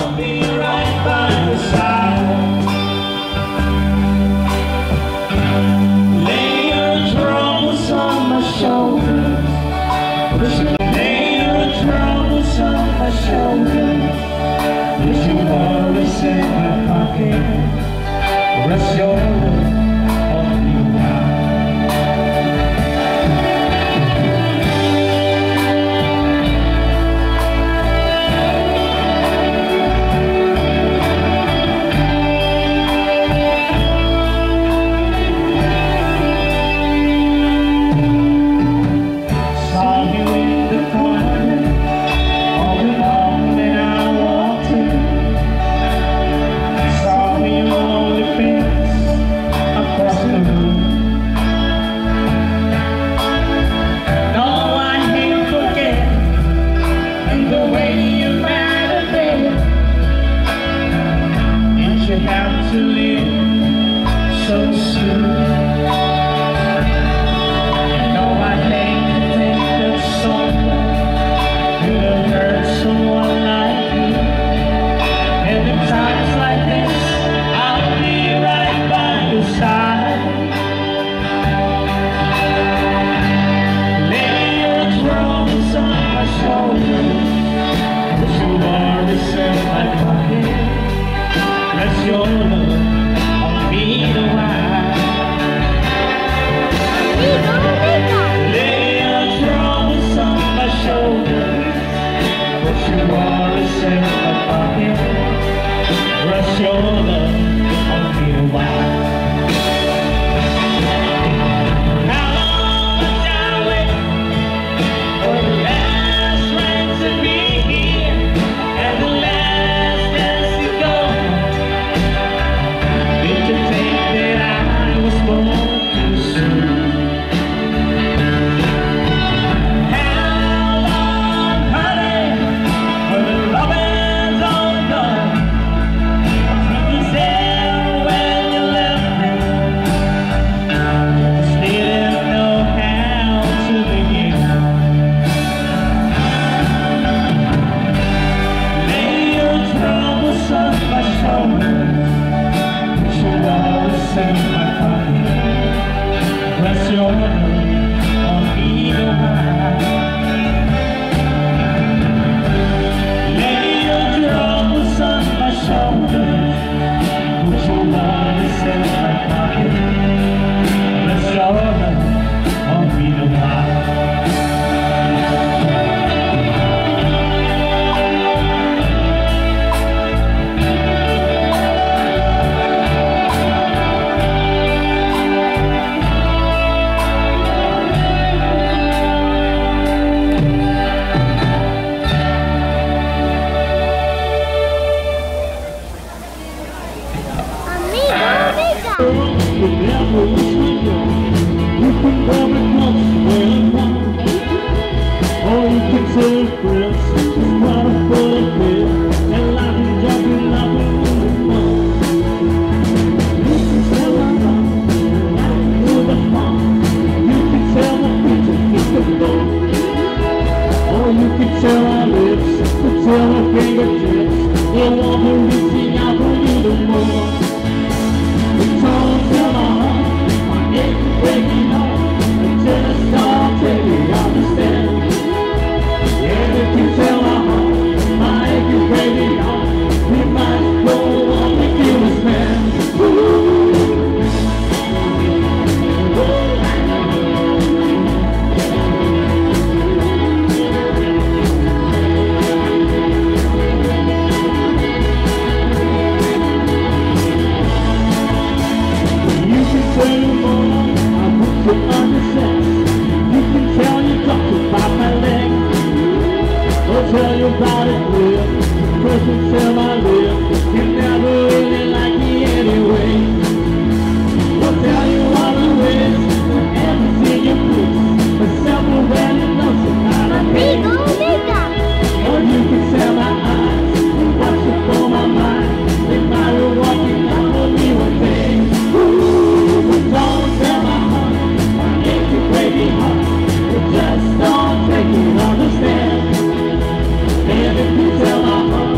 I'll be right by your side. Lay your troubles on my shoulders. Lay your troubles on my shoulders. Wish you always in my pocket. Rest your love on me now. Have to live so soon. And know I hate to think of someone who have hurt someone like you. And in times like this, I'll be right by your side. Lay your troubles on my shoulders, but you always in my pocket. Rest your love on me the while. Lay your troubles on my shoulders, but you always in my pocket. Rest your love on me the while. How long must I wait for the last rain to be here and the last dance to go? Bless your love on me the while. Lay your troubles on my shoulders, put your love in my pocket. Bless your love on me the while. Whenever you see you can never come when I'm all you can say is friends, just what I'm full of it. And life is just nothing in the You can tell my love, and to the phone. You can tell my features, it's the phone. Or you can tell my lips, to tell my fingertips. They want me reaching out for you the more. Breaking home until I start taking understand. Yeah, if you tell my heart, my ache is breaking home. We might go on with you as man. You can say more. You understand. You can tell your doctor about my leg. I'll tell you about it real. Person tell my lip. You never really like me anyway. I'll tell you all the ways. Everything you please. Except for when you know somebody. Or you can tell my eyes. What's it for my mind? They might be walking out with me one day. But don't tell my heart. Breaking heart, just don't take it, understand. And if you tell my heart,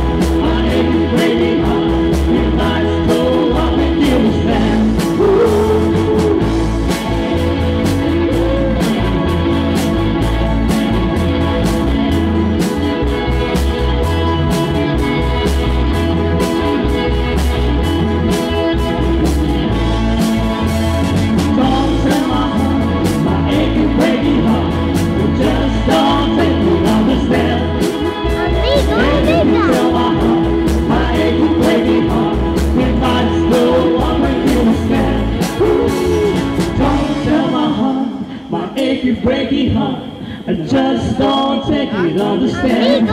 break it, huh? I just don't take it, understand?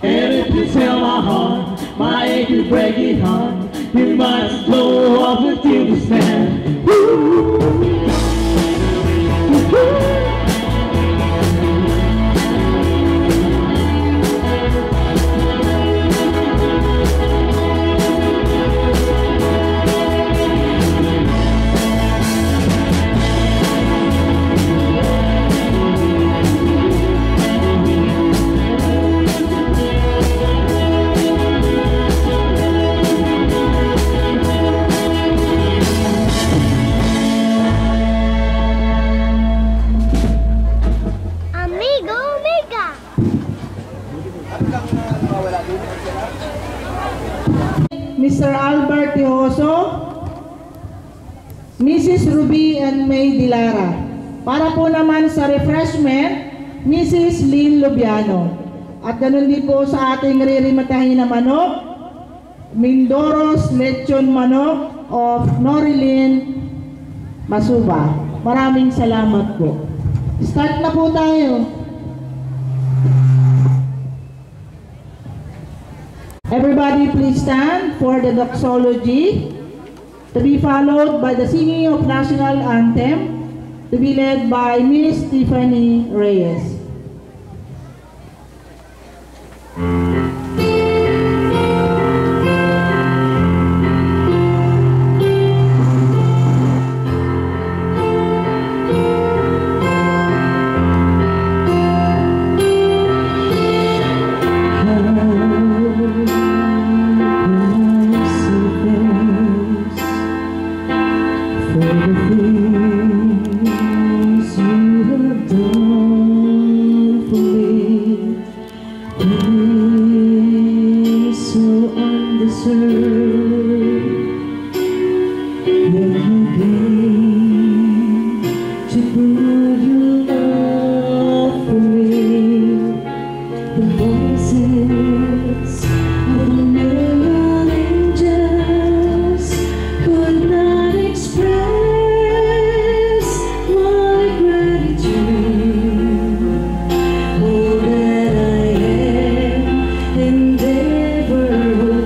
And if you tell my heart, my ache will break it, huh? You might go off with you to stand. Mr. Albert Tejoso, Mrs. Ruby and May Dilara. Para po naman sa refreshment, Mrs. Lynn Lubiano. At ganun din po sa ating ririmatahin na manok, Mindoros Lechon Manok of Norilyn Masuba. Maraming salamat po. Start na po tayo. Everybody please stand for the doxology, to be followed by the singing of national anthem, to be led by Miss Tiffany Reyes.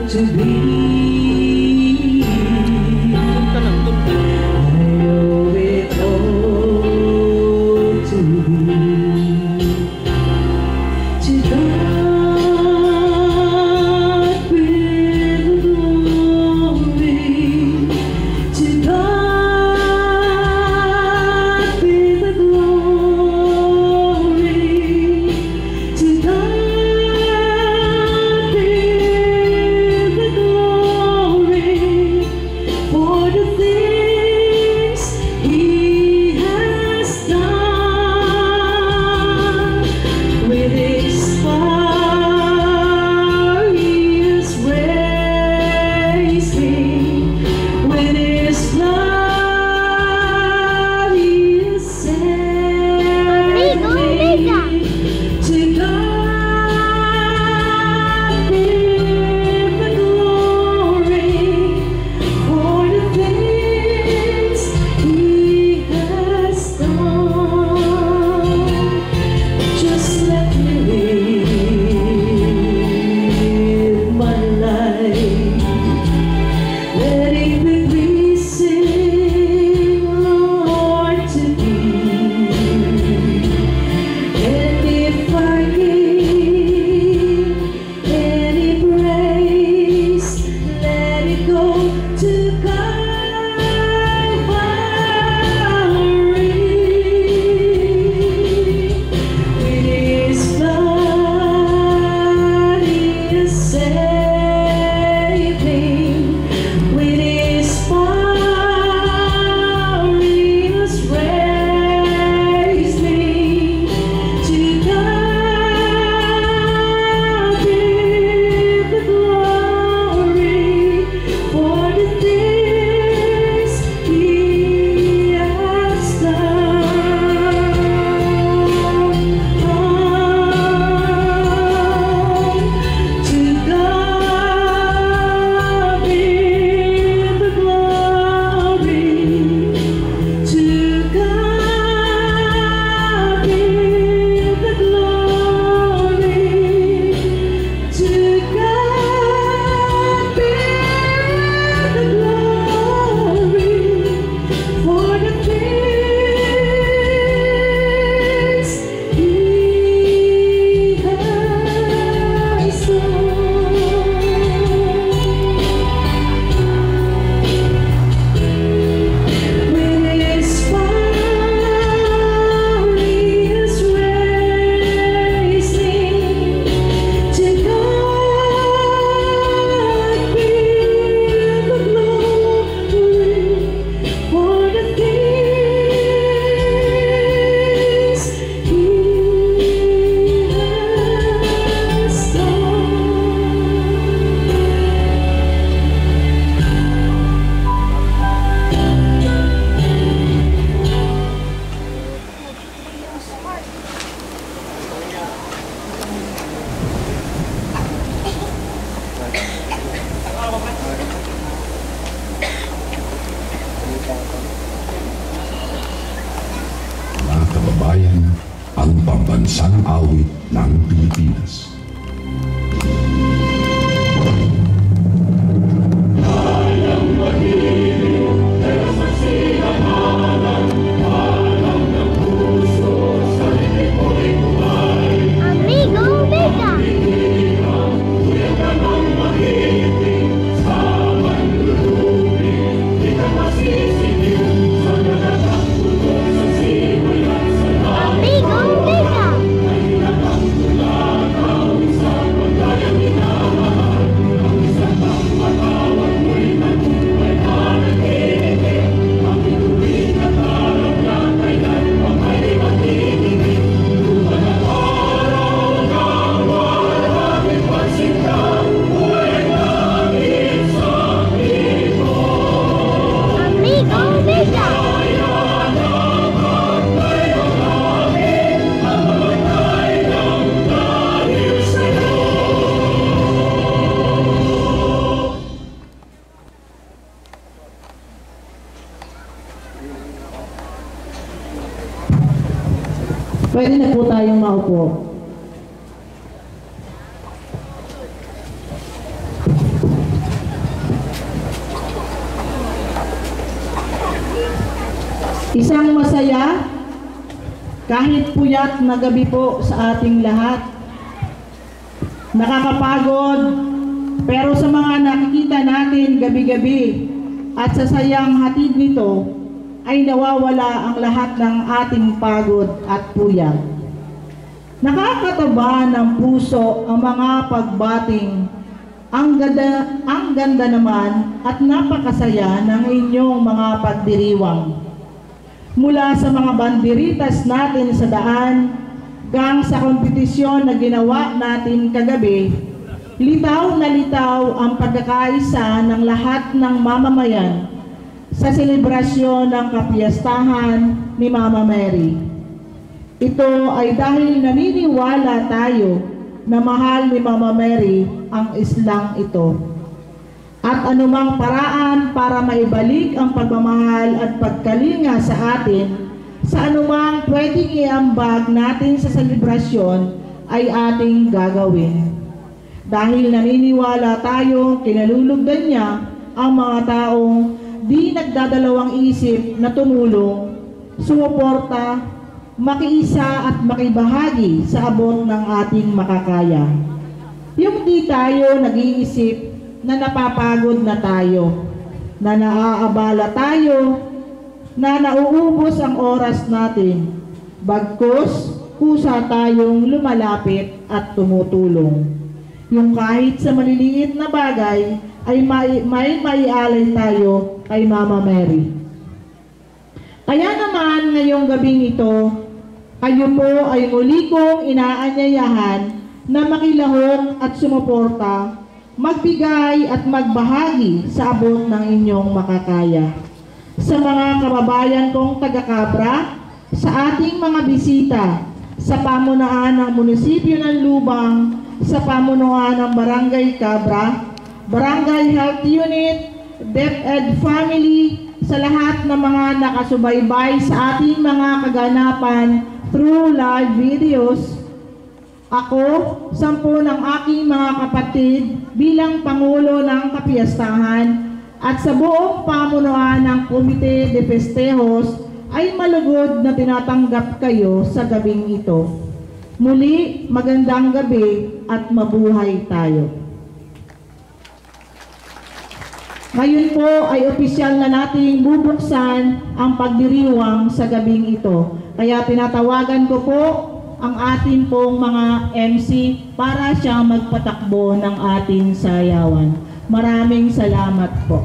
To be Kapistaang Awit ng Pilipinas. Pwede na po tayong maupo. Isang masaya, kahit puyat na gabi po sa ating lahat. Nakakapagod, pero sa mga nakikita natin gabi-gabi at sa sayang hatid nito, ay nawawala ang lahat ng ating pagod at puyat. Nakakataba ng puso ang mga pagbating. Ang ganda naman at napakasaya ng inyong mga pagdiriwang. Mula sa mga banderitas natin sa daan, gang sa kompetisyon na ginawa natin kagabi, litaw na litaw ang pagkakaisa ng lahat ng mamamayan sa selebrasyon ng kapiyastahan ni Mama Mary. Ito ay dahil naniniwala tayo na mahal ni Mama Mary ang islang ito. At anumang paraan para maibalik ang pagmamahal at pagkalinga sa atin, sa anumang pwedeng iambag natin sa selebrasyon ay ating gagawin. Dahil naniniwala tayo, kinalulugdan niya ang mga taong di nagdadalawang isip na tumulong, sumuporta, makiisa at makibahagi sa abot ng ating makakaya. Yung di tayo nag-iisip na napapagod na tayo, na naaabala tayo, na nauubos ang oras natin, bagkus kusa tayong lumalapit at tumutulong. Yung kahit sa maliliit na bagay ay may maialay tayo kay Mama Mary. Kaya naman ngayong gabing ito, kayo po ay muli kong inaanyayahan na makilahok at sumuporta, magbigay at magbahagi sa abot ng inyong makakaya. Sa mga kababayan kong taga-Cabra, sa ating mga bisita, sa pamunuan ng munisipyo ng Lubang, sa pamunuan ng Barangay Cabra, Barangay Health Unit, DepEd Family, sa lahat ng mga nakasubaybay sa ating mga kaganapan through live videos. Ako, 10 ng aking mga kapatid bilang Pangulo ng Kapiyastahan at sa buong pamunuan ng Komite de Festejos ay malugod na tinatanggap kayo sa gabing ito. Muli, magandang gabi at mabuhay tayo. Ngayon po ay opisyal na nating bubuksan ang pagdiriwang sa gabing ito. Kaya tinatawagan ko po ang ating pong mga MC para siya magpatakbo ng ating sayawan. Maraming salamat po.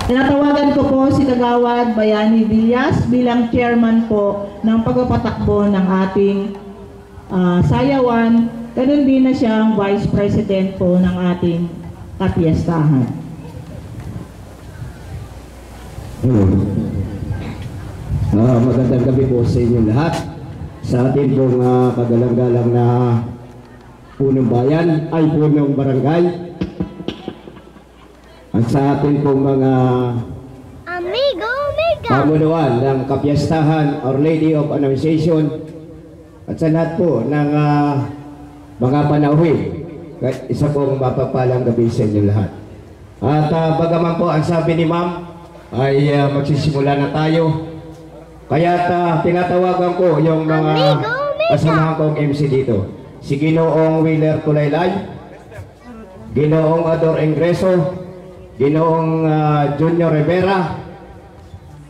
Tinatawagan ko po si Kagawad Bayani Villas bilang chairman po ng pagpapatakbo ng ating sayawan. Ganun din na siyang vice president po ng ating kapiyastahan. Hello. Magandang gabi po sa inyo lahat. Sa ating pong kagalang-galang na punong bayan ay punong barangay. At sa ating pong mga amigo pamunuan ng kapiyastahan Our Lady of Annunciation at sa lahat po ng mga panauhin. Isa pong mapagpalang gabi sa inyo lahat. At bagaman po ang sabi ni Ma'am ay magsisimula na tayo. Kaya tinatawagan ko yung mga kasamahan kong MC dito. Si Ginoong Wheeler Kulaylay, Ginoong Ador Ingreso, Ginoong Junior Rivera,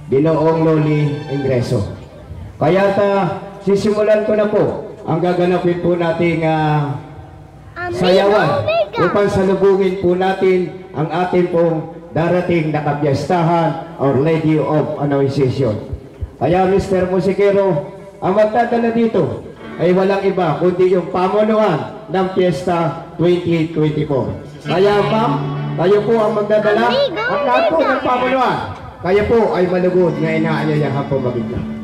Ginoong Loli Ingreso. Kaya sisimulan ko na po ang gaganapin po nating sayawan upang salubungin po natin ang ating pong darating na kapiyastahan Our Lady of Annunciation. Kaya Mr. Musikero, ang magdadala dito ay walang iba kundi yung pamunuan ng Fiesta 2024. Kaya ma'am, kayo po ang magdadala at lahat po ng pamunuan. Kayo po ay malugod na inaanyayahan po magiging.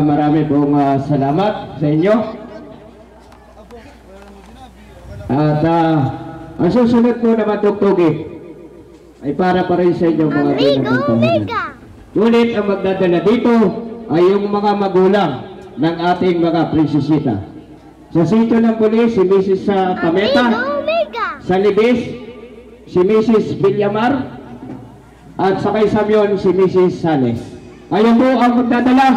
Marami pong salamat sa inyo. At ang susunod po naman tugtugin ay para pa rin sa inyo mga pinagpuntahan. Ngunit ang magdadala dito ay yung mga magulang ng ating mga prinsesita. Sa sitio ng pulis, si Mrs. Pameta. Sa Libis, si Mrs. Villamar. At sa kay Samyon, si Mrs. Sales. Kayo po ang magdadala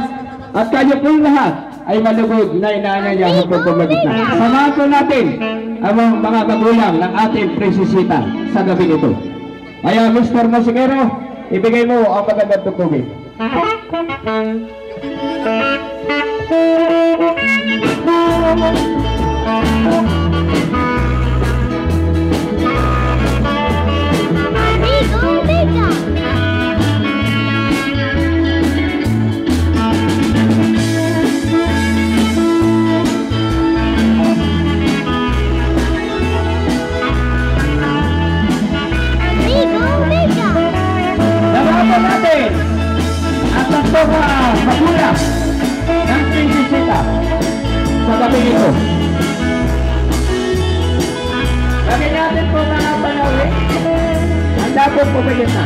at kayo po lahat ay malugod na inaanyayahan po pumagitna. Samahan po natin ang mga magulang ng ating prinsesita sa gabi nito. Kaya Mr. Musikero, ibigay mo ang magandang tugtugin. Natin at takbo gabi ito. Lagyan natin po mga panawin. Handa po pumigit na.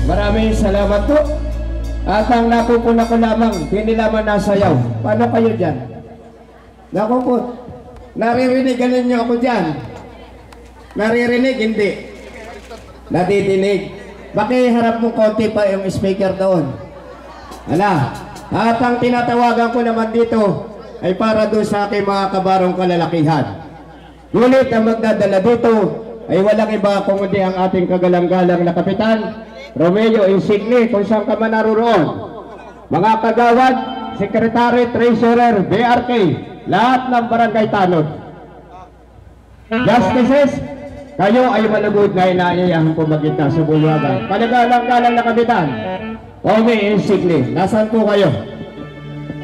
Maraming salamat po. At ang napupuna ko lamang, hindi lamang nasayaw. Paano kayo dyan? Naku po, naririnig ninyo ako dyan. Naririnig, hindi. Nadidinig. Pakiharap mo konti pa yung speaker doon. Ala, at ang tinatawagan ko naman dito ay para doon sa aking mga kabarong kalalakihan. Ngunit ang magdadala dito ay walang iba kung hindi ang ating kagalang-galang na Kapitan Romeo Insigne, kung saan ka man naroon. Mga kagawad, Secretary, Treasurer, BRK, lahat ng barangay tanod. Justices, kayo ay malugod na inaayahan po magkita sa bulwagan. Panagalang-galang na Kapitan Romeo Insigne, nasaan po kayo?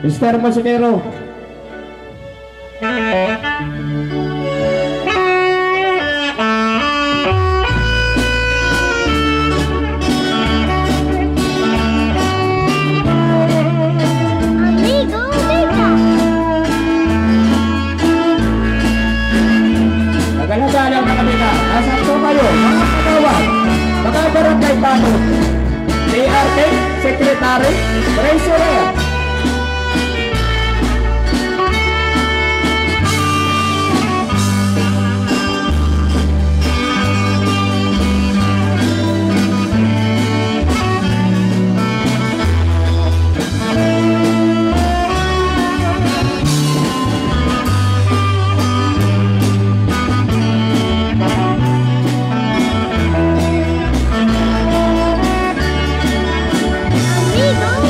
Mr. Masinero. Nagalang-galang na Kapitan, nasaan po kayo? Mga kagawad, mga barangay tanod, BRK, Secretary, Treasurer. Amigo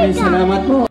Maraming salamat po.